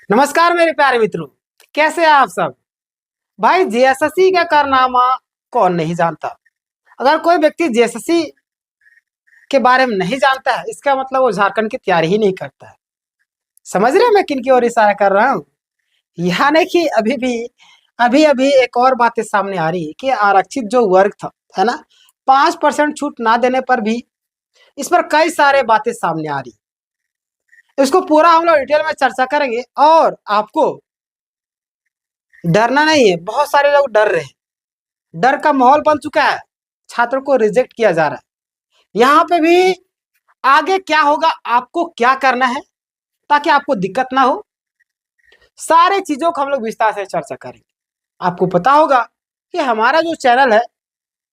नमस्कार मेरे प्यारे मित्रों, कैसे हैं आप सब। भाई जेएसएससी का कारनामा कौन नहीं जानता। अगर कोई व्यक्ति जेएसएससी के बारे में नहीं जानता है, इसका मतलब वो झारखंड की तैयारी ही नहीं करता है। समझ रहे हैं मैं किन की ओर इशारा कर रहा हूँ। यानी कि अभी अभी एक और बातें सामने आ रही है कि आरक्षित जो वर्ग था, है ना, 5% छूट ना देने पर भी इस पर कई सारे बातें सामने आ रही। इसको पूरा हम लोग डिटेल में चर्चा करेंगे और आपको डरना नहीं है। बहुत सारे लोग डर रहे हैं, डर का माहौल बन चुका है, छात्रों को रिजेक्ट किया जा रहा है। यहाँ पे भी आगे क्या होगा, आपको क्या करना है ताकि आपको दिक्कत ना हो, सारे चीजों को हम लोग विस्तार से चर्चा करेंगे। आपको पता होगा कि हमारा जो चैनल है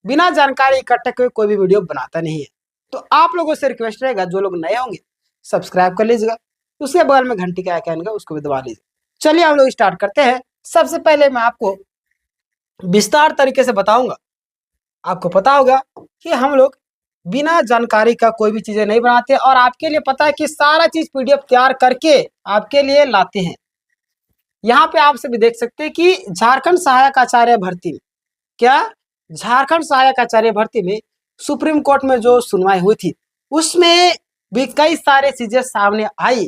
बिना जानकारी इकट्ठे हुए कोई भी वीडियो बनाता नहीं है। तो आप लोगों से रिक्वेस्ट रहेगा, जो लोग नए होंगे सब्सक्राइब कर लीजिएगा, उसके बगल में घंटी का आइकन का उसको भी दबा लीजिए। चलिए हम लोग स्टार्ट करते हैं। सबसे पहले मैं आपको विस्तार तरीके से बताऊंगा। आपको पता होगा कि हम लोग बिना जानकारी का कोई भी चीजें नहीं बनाते और आपके लिए पता है कि सारा चीज पीडीएफ तैयार करके आपके लिए लाते हैं। यहाँ पे आप सभी देख सकते हैं कि झारखंड सहायक आचार्य भर्ती में झारखंड सहायक आचार्य भर्ती में सुप्रीम कोर्ट में जो सुनवाई हुई थी, उसमें भी कई सारे चीजें सामने आई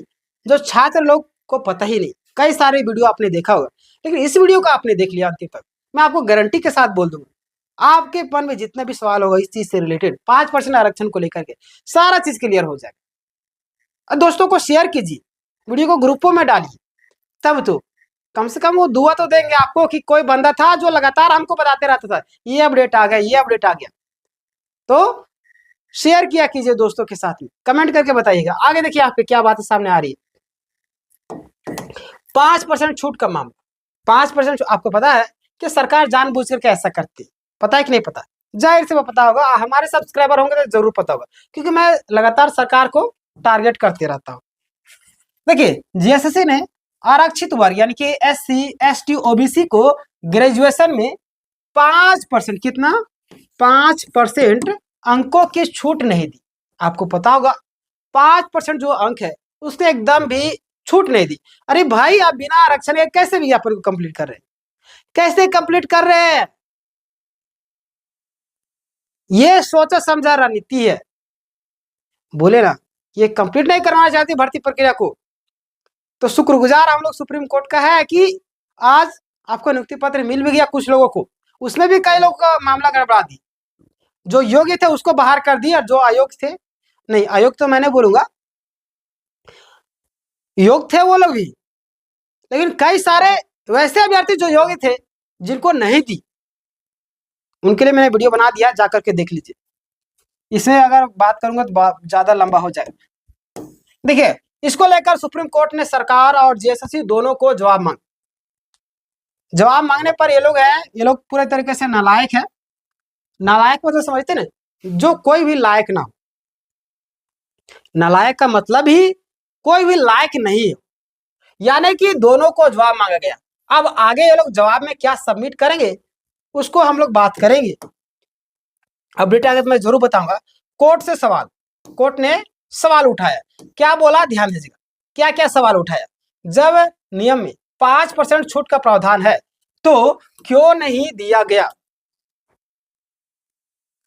जो छात्र लोग को पता ही नहीं। कई सारे वीडियो आपने देखा होगा, लेकिन इस वीडियो को आपने देख लिया अंतिम तक, मैं आपको गारंटी के साथ बोल दूंगा, आपके मन में जितने भी सवाल होगा इस चीज से रिलेटेड 5% आरक्षण को लेकर के सारा चीज क्लियर हो जाएगा। और दोस्तों को शेयर कीजिए, वीडियो को ग्रुपों में डालिए, तब तो कम से कम वो दुआ तो देंगे आपको कि कोई बंदा था जो लगातार हमको बताते रहता था ये अपडेट आ गया, ये अपडेट आ गया। तो शेयर किया कीजिए दोस्तों के साथ में, कमेंट करके बताइएगा। आगे देखिए यहाँ पे क्या बात सामने आ रही है। 5% छूट का मामला। 5% आपको पता है कि सरकार जानबूझ करके ऐसा करती है, पता है कि नहीं पता? जाहिर से वो पता होगा, हमारे सब्सक्राइबर होंगे तो जरूर पता होगा, क्योंकि मैं लगातार सरकार को टारगेट करते रहता हूँ। देखिए जीएसएससी ने आरक्षित वर्ग यानी कि एससी एसटी ओबीसी को ग्रेजुएशन में 5% कितना 5% अंकों की छूट नहीं दी। आपको पता होगा 5% जो अंक है उसने एकदम भी छूट नहीं दी। अरे भाई, आप बिना आरक्षण के कैसे विज्ञापन को कंप्लीट कर रहे हैं, कैसे कंप्लीट कर रहे हैं? ये सोचा समझा रणनीति है। बोले ना, ये कंप्लीट नहीं करवाना चाहती भर्ती प्रक्रिया को, तो शुक्रगुजार हम लोग सुप्रीम कोर्ट का है कि आज आपको नियुक्ति पत्र मिल भी गया कुछ लोगों को। उसमें भी कई लोगों का मामला गड़बड़ा दी, जो योग्य थे उसको बाहर कर दिया, जो अयोग्य थे नहीं, अयोग्य तो मैंने बोलूंगा, योग्य थे वो लोग भी, लेकिन कई सारे वैसे अभ्यर्थी जो योग्य थे जिनको नहीं दी, उनके लिए मैंने वीडियो बना दिया, जाकर के देख लीजिए। इसमें अगर बात करूंगा तो ज्यादा लंबा हो जाएगा। देखिए, इसको लेकर सुप्रीम कोर्ट ने सरकार और जेएसएससी दोनों को जवाब मांगने पर ये लोग पूरे तरीके से नालायक है। नालायक मतलब समझते ना, जो कोई भी लायक ना हो। नालायक का मतलब ही कोई भी लायक नहीं है, यानी कि दोनों को जवाब मांगा गया। अब आगे ये लोग जवाब में क्या सबमिट करेंगे उसको हम लोग बात करेंगे। अपडेट आगे तो मैं जरूर बताऊंगा। कोर्ट ने सवाल उठाया, क्या बोला ध्यान दीजिएगा, क्या क्या सवाल उठाया। जब नियम में 5% छूट का प्रावधान है तो क्यों नहीं दिया गया?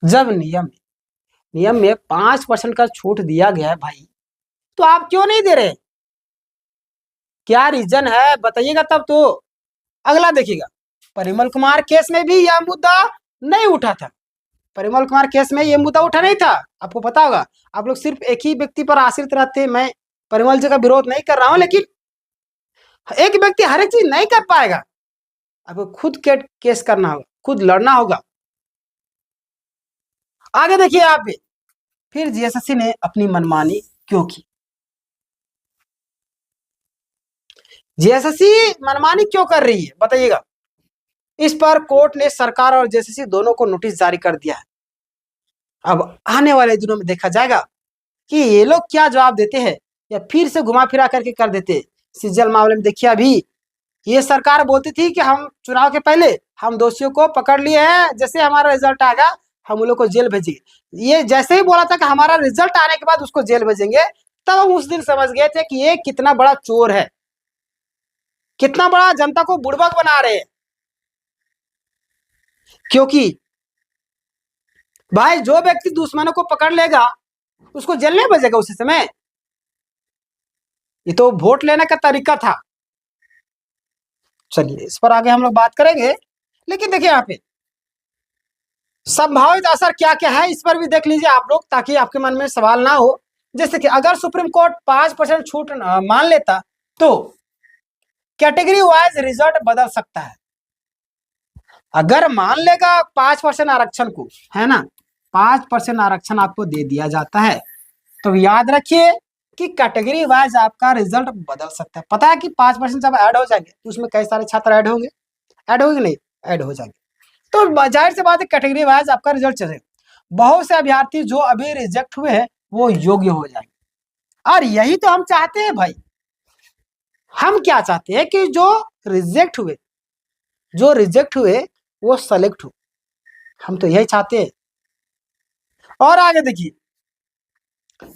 जब नियम में 5% का छूट दिया गया है भाई, तो आप क्यों नहीं दे रहे? क्या रीजन है बताइएगा, तब तो। अगला देखिएगा, परिमल कुमार केस में भी यह मुद्दा नहीं उठा था। परिमल कुमार केस में यह मुद्दा उठा नहीं था। आपको पता होगा, आप लोग सिर्फ एक ही व्यक्ति पर आश्रित रहते हैं। मैं परिमल जी का विरोध नहीं कर रहा हूं, लेकिन एक व्यक्ति हर एक चीज नहीं कर पाएगा। आपको खुद केस करना होगा, खुद लड़ना होगा। आगे देखिए आप भी, फिर जीएसएससी ने अपनी मनमानी क्यों की? जीएसएससी मनमानी क्यों कर रही है बताइएगा। इस पर कोर्ट ने सरकार और जेएसएससी दोनों को नोटिस जारी कर दिया है। अब आने वाले दिनों में देखा जाएगा कि ये लोग क्या जवाब देते हैं, या फिर से घुमा फिरा करके कर देते हैं। सीजल मामले में देखिए, अभी ये सरकार बोलती थी कि हम चुनाव के पहले हम दोषियों को पकड़ लिए हैं, जैसे हमारा रिजल्ट आएगा हम उन लोग को जेल भेजेंगे। ये जैसे ही बोला था कि हमारा रिजल्ट आने के बाद उसको जेल भेजेंगे, तब हम उस दिन समझ गए थे कि ये कितना बड़ा चोर है। कितना बड़ा जनता को बुड़बक बना रहे हैं। क्योंकि भाई जो व्यक्ति दुश्मनों को पकड़ लेगा उसको जेल नहीं बजेगा उसी समय। ये तो वोट लेने का तरीका था। चलिए इस पर आगे हम लोग बात करेंगे, लेकिन देखिए यहाँ पे संभावित असर क्या क्या है इस पर भी देख लीजिए आप लोग, ताकि आपके मन में सवाल ना हो। जैसे कि अगर सुप्रीम कोर्ट 5% छूट मान लेता तो कैटेगरी वाइज रिजल्ट बदल सकता है। अगर मान लेगा 5% आरक्षण को, है ना, 5% आरक्षण आपको दे दिया जाता है, तो याद रखिए कि कैटेगरी वाइज आपका रिजल्ट बदल सकता है। पता है कि 5% जब ऐड हो जाएंगे तो उसमें कई सारे छात्र ऐड होंगे, नहीं ऐड हो जाएंगे, तो जाहिर सी बात है कैटेगरी वाइज आपका रिजल्ट चलेगा। बहुत से अभ्यर्थी जो अभी रिजेक्ट हुए हैं वो योग्य हो जाएंगे, और यही तो हम चाहते हैं भाई। हम क्या चाहते हैं कि जो रिजेक्ट हुए वो सेलेक्ट हो, हम तो यही चाहते हैं। और आगे देखिए,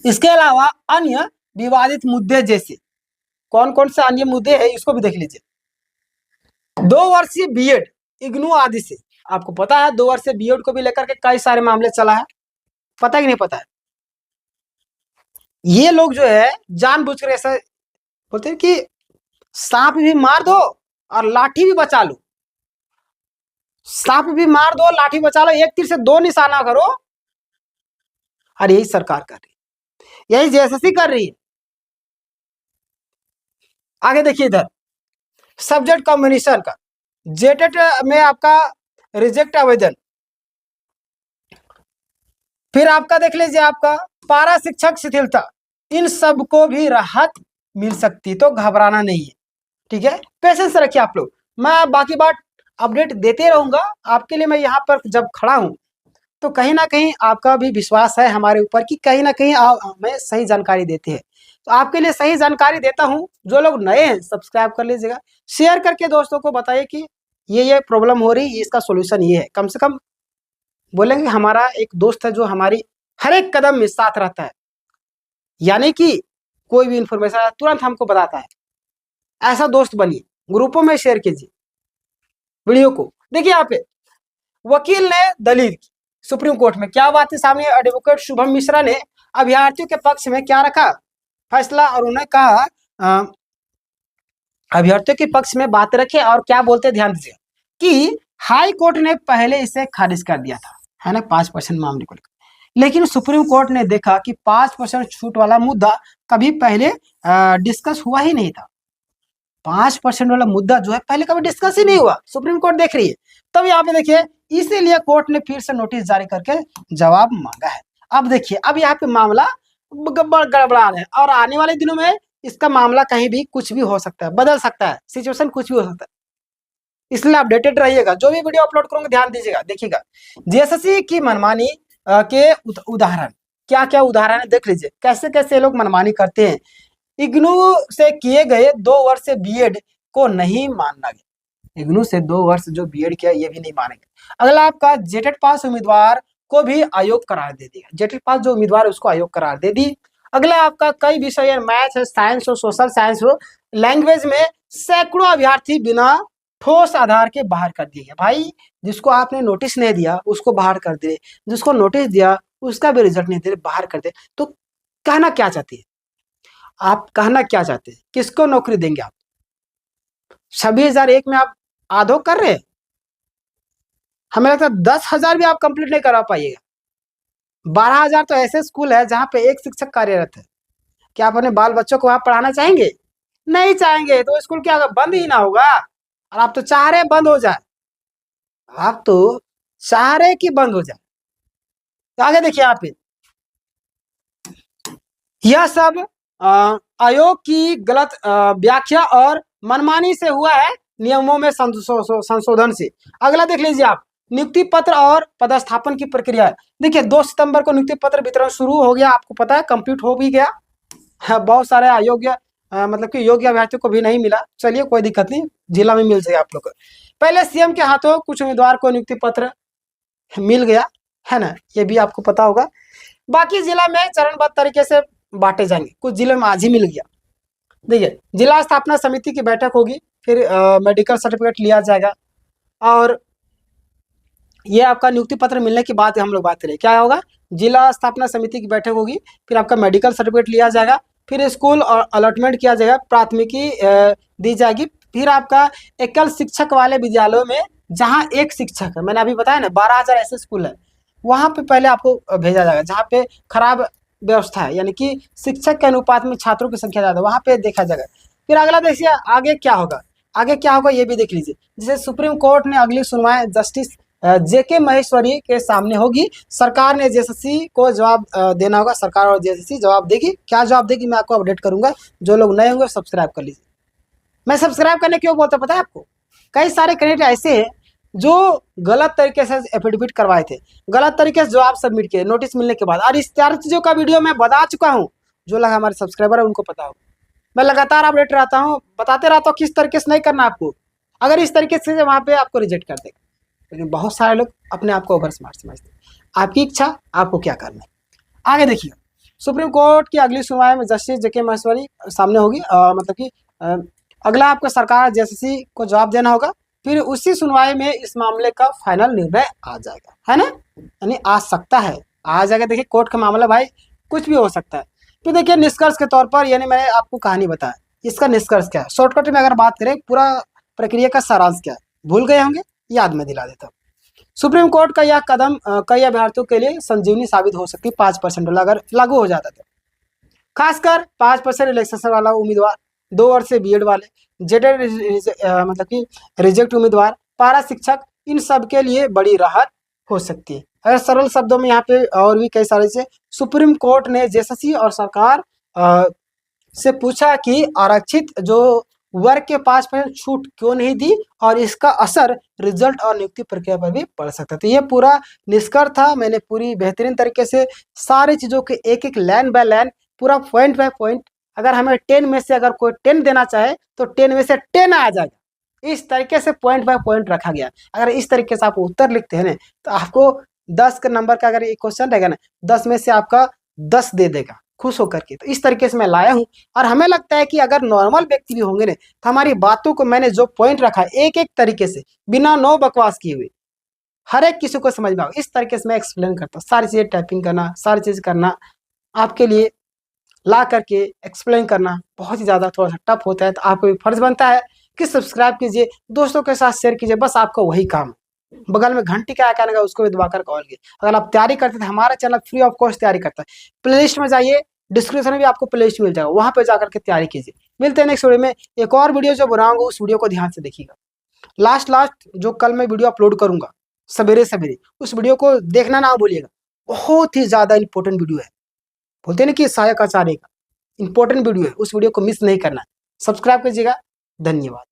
इसके अलावा अन्य विवादित मुद्दे जैसे कौन कौन से अन्य मुद्दे हैं इसको भी देख लीजिए। 2 वर्षीय बीएड इग्नू आदि से, आपको पता है 2 वर्षीय बीएड को भी लेकर के कई सारे मामले चला है, पता है कि नहीं पता है। ये लोग जो है जानबूझकर ऐसा बोलते हैं कि सांप भी मार दो और लाठी भी बचा लो, सांप भी मार दो लाठी बचा लो, एक तीर से 2 निशाना करो। और यही सरकार कर रही है, यही जेएसएससी कर रही है। आगे देखिए इधर सब्जेक्ट कॉम्बिनेशन का, जेटेट में आपका रिजेक्ट आवेदन, फिर आपका देख लीजिए आपका पारा शिक्षक शिथिलता, इन सब को भी राहत मिल सकती, तो घबराना नहीं है, ठीक है। पेशेंस रखिए आप लोग, मैं बाकी बात अपडेट देते रहूंगा आपके लिए। मैं यहाँ पर जब खड़ा हूँ तो कहीं ना कहीं आपका भी विश्वास है हमारे ऊपर कि कहीं ना कहीं आप हमें सही जानकारी देते हैं, तो आपके लिए सही जानकारी देता हूँ। जो लोग नए हैं सब्सक्राइब कर लीजिएगा, शेयर करके दोस्तों को बताइए कि ये प्रॉब्लम हो रही है, इसका सोल्यूशन ये है। कम से कम बोलेंगे हमारा एक दोस्त है जो हमारी हर एक कदम में साथ रहता है, यानी कि कोई भी इंफॉर्मेशन तुरंत हमको बताता है। ऐसा दोस्त बनिए, ग्रुपों में शेयर कीजिए वीडियो को। देखिए यहाँ पे वकील ने दलील की सुप्रीम कोर्ट में, क्या बात है सामने। एडवोकेट शुभम मिश्रा ने अभ्यर्थियों के पक्ष में क्या रखा फैसला, और उन्होंने कहा अभ्यर्थियों के पक्ष में बात रखे, और क्या बोलते ध्यान दीजिए कि हाई कोर्ट ने पहले इसे खारिज कर दिया था, है ना, 5% मामले को लेकर, लेकिन सुप्रीम कोर्ट ने देखा कि 5% छूट वाला मुद्दा कभी पहले डिस्कस हुआ ही नहीं था। 5% वाला मुद्दा जो है पहले कभी डिस्कस ही नहीं हुआ, सुप्रीम कोर्ट देख रही है। तब यहाँ पे देखिए इसीलिए कोर्ट ने फिर से नोटिस जारी करके जवाब मांगा है। अब देखिए अब यहाँ पे मामला गड़बड़ा है, और आने वाले दिनों में इसका मामला कहीं भी कुछ भी हो सकता है, बदल सकता है, सिचुएशन कुछ भी हो सकता है, इसलिए अपडेटेड रहिएगा। जो भी वीडियो अपलोड करूंगा ध्यान दीजिएगा, देखिएगा। जेएसएससी की मनमानी के उदाहरण, क्या क्या उदाहरण है देख लीजिए, कैसे कैसे लोग मनमानी करते हैं। इग्नू से किए गए 2 वर्ष से बीएड को नहीं माना गया, इग्नू से 2 वर्ष जो बीएड किया ये भी नहीं मानेंगे। अगला आपका जेटेट पास उम्मीदवार को भी आयोग करार दे दिया, जेटेट पास जो उम्मीदवार उसको आयोग करार दे दी। अगला आपका कई विषय मैथ है, साइंस हो, सोशल साइंस हो, लैंग्वेज में सैकड़ों अभ्यर्थी बिना ठोस आधार के बाहर कर दिए गए। भाई जिसको आपने नोटिस नहीं दिया उसको बाहर कर दे, जिसको नोटिस दिया उसका भी रिजल्ट नहीं दे, बाहर कर दे। तो कहना क्या चाहती है आप, कहना क्या चाहते हैं, किसको नौकरी देंगे आप? 26,001 में आप आधो कर रहे हैं, हमें लगता है 10,000 भी आप कंप्लीट नहीं करा पाइएगा। 12,000 तो ऐसे स्कूल है जहां पे एक शिक्षक कार्यरत है। क्या आप अपने बाल बच्चों को वहां पढ़ाना चाहेंगे? नहीं चाहेंगे, तो स्कूल क्या बंद ही ना होगा। और आप तो चाह रहे बंद हो जाए, आप तो चाह रहे कि बंद हो जाए। तो आगे देखिए यहाँ पे यह सब आयोग की गलत व्याख्या और मनमानी से हुआ है, नियमों में संशोधन से। अगला देख लीजिए आप, नियुक्ति पत्र और पदस्थापन की प्रक्रिया। देखिए 2 सितंबर को नियुक्ति पत्र वितरण शुरू हो गया, आपको पता है, कंप्लीट हो भी गया है। बहुत सारे अयोग्य मतलब कि योग्य अभ्यर्थियों को भी नहीं मिला, चलिए कोई दिक्कत नहीं, जिला में मिल जाएगा आप लोग को। पहले सीएम के हाथों कुछ उम्मीदवार को नियुक्ति पत्र मिल गया है ना, ये भी आपको पता होगा। बाकी जिला में चरणबद्ध तरीके से बांटे जाएंगे, कुछ जिले में आज ही मिल गया। देखिए, जिला स्थापना समिति की बैठक होगी, फिर मेडिकल सर्टिफिकेट लिया जाएगा, और ये आपका नियुक्ति पत्र मिलने के बाद हम लोग बात करें क्या होगा। जिला स्थापना समिति की बैठक होगी, फिर आपका मेडिकल सर्टिफिकेट लिया जाएगा, फिर स्कूल और अलॉटमेंट किया जाएगा, प्राथमिकी दी जाएगी, फिर आपका एकल शिक्षक वाले विद्यालयों में जहाँ एक शिक्षक है, मैंने अभी बताया ना 12,000 ऐसे स्कूल है, वहाँ पे पहले आपको भेजा जाएगा जहाँ पे खराब व्यवस्था है, यानी कि शिक्षक के अनुपात में छात्रों की संख्या ज़्यादा, वहाँ पे देखा जाएगा। फिर अगला देखिए आगे क्या होगा, आगे क्या होगा ये भी देख लीजिए। जैसे सुप्रीम कोर्ट ने अगली सुनवाई जस्टिस जेके महेश्वरी के सामने होगी, सरकार ने जेएसएससी को जवाब देना होगा, सरकार और जेएसएससी जवाब देगी, क्या जवाब देगी मैं आपको अपडेट करूंगा। जो लोग नए होंगे सब्सक्राइब कर लीजिए। मैं सब्सक्राइब करने क्यों बोलता पता है आपको, कई सारे कैंडिडेट ऐसे हैं जो गलत तरीके से एफिडेविट करवाए थे, गलत तरीके से जवाब सबमिट किए नोटिस मिलने के बाद, और इस चार चीज़ों का वीडियो मैं बता चुका हूँ, जो लोग हमारे सब्सक्राइबर है उनको पता हो। मैं लगातार अपडेट रहता हूँ, बताते रहता हूँ किस तरीके से नहीं करना आपको, अगर इस तरीके से वहाँ पे आपको रिजेक्ट कर देगा। लेकिन बहुत सारे लोग अपने आप को ओवर स्मार्ट समझते हैं। आपकी इच्छा, आपको क्या करना है। आगे देखिए, सुप्रीम कोर्ट की अगली सुनवाई में जस्टिस जेके महेश्वरी सामने होगी, मतलब कि अगला आपका सरकार जेएसएससी को जवाब देना होगा, फिर उसी सुनवाई में इस मामले का फाइनल निर्णय आ जाएगा, है ना, यानी आ सकता है, आ जाएगा। देखिए कोर्ट का मामला भाई कुछ भी हो सकता है। फिर देखिए निष्कर्ष के तौर पर, यानी मैंने आपको कहानी बताया, इसका निष्कर्ष क्या है, शॉर्टकट में अगर बात करें पूरा प्रक्रिया का सारांश क्या है, भूल गए होंगे, याद में दिला देता हूँ। सुप्रीम कोर्ट का यह कदम कई अभ्यर्थियों के लिए संजीवनी साबित हो सकती है, 5% अगर लागू हो जाता था, खासकर 5% रिलैक्सेशन वाला उम्मीदवार, 2 वर्ष से बीएड वाले, जेडेड मतलब कि रिजेक्ट उम्मीदवार, पारा शिक्षक, इन सब के लिए बड़ी राहत हो सकती है। अगर सरल शब्दों में यहाँ पे और भी कई सारे से, सुप्रीम कोर्ट ने जेएसएससी और सरकार से पूछा कि आरक्षित जो वर्ग के 5% छूट क्यों नहीं दी, और इसका असर रिजल्ट और नियुक्ति प्रक्रिया पर भी पड़ सकता है। तो ये पूरा निष्कर्ष था, मैंने पूरी बेहतरीन तरीके से सारी चीज़ों के एक एक लाइन बाय लाइन, पूरा पॉइंट बाय पॉइंट, अगर हमें 10 में से अगर कोई 10 देना चाहे तो 10 में से 10 आ जाएगा। इस तरीके से पॉइंट बाय पॉइंट रखा गया। अगर इस तरीके से आप उत्तर लिखते हैं ना, तो आपको 10 के नंबर का अगर एक क्वेश्चन रहेगा ना, 10 में से आपका 10 दे देगा खुश होकर के। तो इस तरीके से मैं लाया हूँ, और हमें लगता है कि अगर नॉर्मल व्यक्ति भी होंगे ना, तो हमारी बातों को मैंने जो पॉइंट रखा एक एक तरीके से, बिना नो बकवास किए हुए, हर एक किसी को समझ में आओ, इस तरीके से मैं एक्सप्लेन करता हूँ। सारी चीज़ें टाइपिंग करना, सारी चीज़ करना, आपके लिए ला करके एक्सप्लेन करना बहुत ही ज़्यादा थोड़ा सा टफ होता है। तो आपको भी फर्ज बनता है कि सब्सक्राइब कीजिए, दोस्तों के साथ शेयर कीजिए, बस आपका वही काम। बगल में घंटी का आइकन है उसको भी दबाकर कॉल कीजिए। अगर आप तैयारी करते थे, हमारा चैनल फ्री ऑफ कॉस्ट तैयारी करता है, प्ले लिस्ट में जाइए, डिस्क्रिप्शन में भी आपको प्ले लिस्ट मिल जाएगा, वहाँ पे जाकर के तैयारी कीजिए। मिलते हैं नेक्स्ट वीडियो में। एक और वीडियो जो बनाऊंगा उस वीडियो को ध्यान से देखिएगा, लास्ट जो कल मैं वीडियो अपलोड करूंगा सवेरे सवेरे, उस वीडियो को देखना ना भूलिएगा। बहुत ही ज़्यादा इंपॉर्टेंट वीडियो है, बोलते हैं ना कि सहायक आचार्य का इंपॉर्टेंट वीडियो है, उस वीडियो को मिस नहीं करना। सब्सक्राइब कीजिएगा। धन्यवाद।